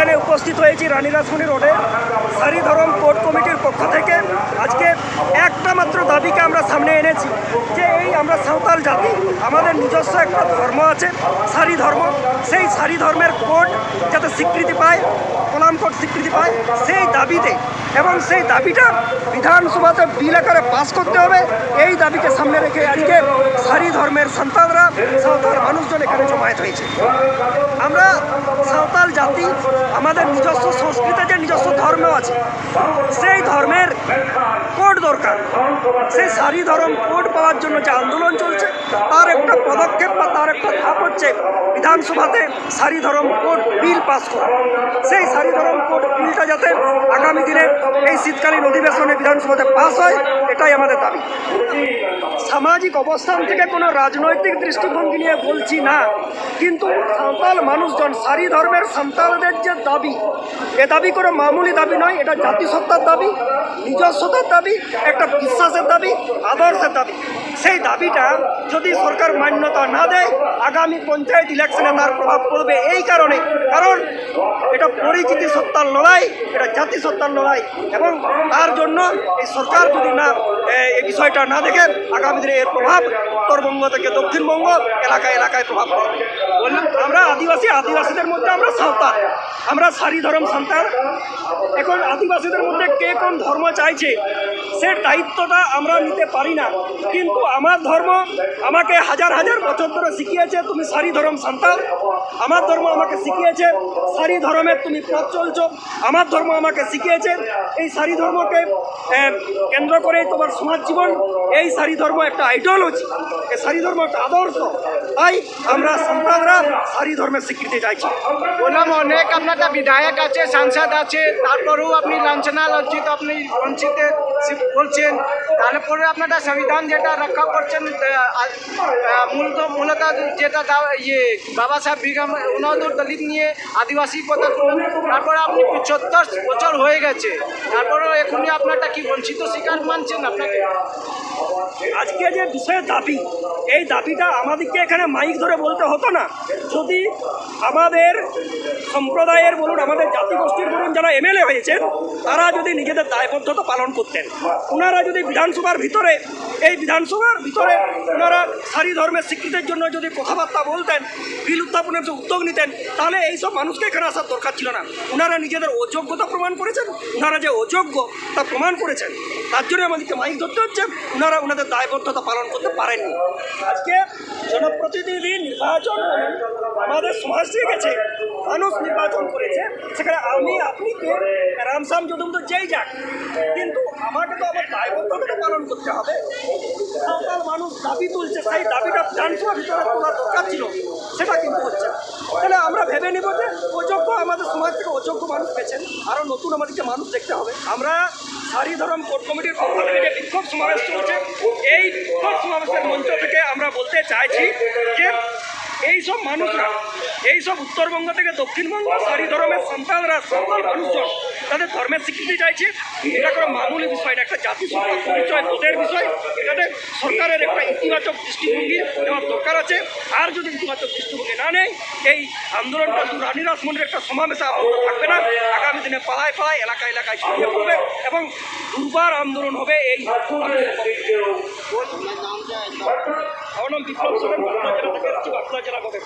এখানে উপস্থিত হয়েছি রানী রাসমণি রোডে সারি ধরম কোর্ট কমিটির পক্ষ থেকে। আজকে একটা মাত্র দাবিকে আমরা সামনে এনেছি যে এই আমরা সাঁওতাল জাতি, আমাদের নিজস্ব একটা ধর্ম আছে সারি ধর্ম, সেই সারি ধর্মের কোড যাতে স্বীকৃতি পায়, কলাম কোড স্বীকৃতি পায় সেই দাবিতে, এবং সেই দাবিটা বিধানসভাতে বিল আকারে পাস করতে হবে, এই দাবিকে সামনে রেখে আজকে সারি ধর্মের সন্তানরা, সাঁওতাল মানুষজন এখানে জমায়েত হয়েছে। আমরা সাঁওতাল জাতি, আমাদের নিজস্ব সংস্কৃতি, যে নিজস্ব ধর্ম আছে, সেই ধর্মের কোড দরকার। সেই সারি ধর্ম কোড পাওয়ার জন্য যে আন্দোলন চলছে, তার একটা পদক্ষেপ বা তার একটা ধাপ হচ্ছে বিধানসভাতে সারি ধর্ম কোড বিল পাস করা। সেই সারি ধর্ম কোড বিলটা যাতে আগামী দিনে এই শীতকালীন অধিবেশনে বিধানসভাতে পাস হয়, এটাই আমাদের দাবি। সামাজিক অবস্থান থেকে কোনো রাজনৈতিক দৃষ্টিভঙ্গি নিয়ে বলছি না, কিন্তু সাঁওতাল মানুষজন, সারি ধর্মের সাঁওতালদের যে দাবি, এ দাবি করে মামুলি দাবি নয়, এটা জাতিসত্তার দাবি, নিজস্বতার দাবি, একটা বিশ্বাসের দাবি, আদর্শের দাবি। সেই দাবিটা যদি সরকার মান্যতা না দেয়, আগামী পঞ্চায়েত ইলেকশনে তার প্রভাব পড়বে। এই কারণে, কারণ এটা পরিচিতি সত্তার লড়াই, এটা জাতিসত্তার লড়াই, এবং তার জন্য এই সরকার যদি না এই বিষয়টা না দেখে, আগামী দিনে এর প্রভাব উত্তরবঙ্গ থেকে দক্ষিণবঙ্গ এলাকায় এলাকায় প্রভাব পড়বে। বললাম আমরা আদিবাসীদের মধ্যে আমরা সাঁওতাল, আমরা সারি ধর্ম সন্তান। এখন আদিবাসীদের মধ্যে কে কোন ধর্ম চাইছে, সে দায়িত্বটা আমরা নিতে পারি না, কিন্তু আমার ধর্ম আমাকে হাজার হাজার বছর ধরে শিখিয়েছে তুমি সারি ধর্ম সন্তান। আমার ধর্ম আমাকে শিখিয়েছে সারি ধর্মের তুমি পথ চলছো। আমার ধর্ম আমাকে শিখিয়েছে এই সারি ধর্মকে কেন্দ্র করে তোমার সমাজ জীবন। এই সারি ধর্ম একটা আইডিওলজি, এই সারি ধর্ম একটা আদর্শ। তাই আমরা সন্তানরা সারি ধর্মের স্বীকৃতি চাইছি। বললাম অনেক আপনাদের বিধায়ক আছে, সাংসদ আছে, তারপরেও আপনি লাঞ্ছনা লজ্জিত, আপনি বঞ্চিত বলছেন। তারপরে আপনারা সংবিধান যেটা রক্ষা করছেন, মূলত যেটা বাবা সাহেব বিগম উনদুর দলিত নিয়ে আদিবাসী কথা, তারপরে আপনি ৭৪ বছর হয়ে গেছে, তারপরেও এখনই আপনারটা কি বঞ্চিত শিকার মানছেন আপনাকে? আজকে যে বিষয়ের দাবি, এই দাবিটা আমাদেরকে এখানে মাইক ধরে বলতে হতো না। যদি আমাদের সম্প্রদায়ের বলুন, আমাদের জাতিগোষ্ঠীর বলুন, যারা এমএলএ হয়েছেন, তারা যদি নিজেদের দায়বদ্ধতা পালন করতেন, ওনারা যদি বিধানসভার ভিতরে, এই বিধানসভার ভিতরে ওনারা সারি ধর্মের স্বীকৃতির জন্য যদি কথাবার্তা বলতেন, বিল উত্থাপনের যে উদ্যোগ নিতেন, তাহলে এইসব মানুষকে এখানে আসার দরকার ছিল না। ওনারা নিজেদের অযোগ্যতা প্রমাণ করেছেন, ওনারা যে অযোগ্য তা প্রমাণ করেছেন, তার জন্য আমাদেরকে মাইক ধরতে হচ্ছে। ওনারা ওনাদের দায়বদ্ধতা পালন করতে পারেননি। আজকে জনপ্রতিনিধি নির্বাচন আমাদের সমাজ থেকে গেছে, মানুষ নির্বাচন করেছে, সেখানে আমি আপনি কে রামসাম যদুম তো যেই যাক, কিন্তু আমাকে তো আমার দায়বদ্ধতা পালন করতে হবে। সাঁওতাল মানুষ দাবি তুলছে, সেই দাবিটা বিধানসভার ভিতরে তোলা দরকার ছিল, সেটা কিন্তু হচ্ছে। তাহলে আমরা ভেবে নেব যে অযোগ্য, আমাদের সমাজ থেকে অযোগ্য মানুষ পেয়েছেন, আরও নতুন আমাদেরকে মানুষ দেখতে হবে। আমরা সারি ধর্ম কোর্ট কমিটির পক্ষ থেকে যে বিক্ষোভ সমাবেশ চলছে, এই বিক্ষোভ সমাবেশের মঞ্চ থেকে আমরা বলতে চাইছি যে এইসব মানুষরা, এইসব উত্তরবঙ্গ থেকে দক্ষিণবঙ্গ সারি ধর্মের সন্তানরা, সকল মানুষজন তাদের ধর্মের স্বীকৃতি চাইছে। এটা কোনো মামুলি বিষয় না, একটা জাতিসত্তার পরিচয় বোধের বিষয়। এটাতে সরকারের একটা ইতিবাচক দৃষ্টিভঙ্গি নেওয়ার দরকার আছে। আর যদি ইতিবাচক দৃষ্টিভঙ্গি না নেয়, এই আন্দোলনটা রানী রাসমণির একটা সমাবেশে আবদ্ধ থাকবে না, আগামী দিনে পাড়ায় পাড়ায় এলাকায় এলাকায় ছড়িয়ে পড়বে এবং দুর্বার আন্দোলন হবে। এই আমার নাম বিপ্লব সোরেন, বাঁকুড়া জেলা থেকে এসেছি, বাঁকুড়া জেলা হবে।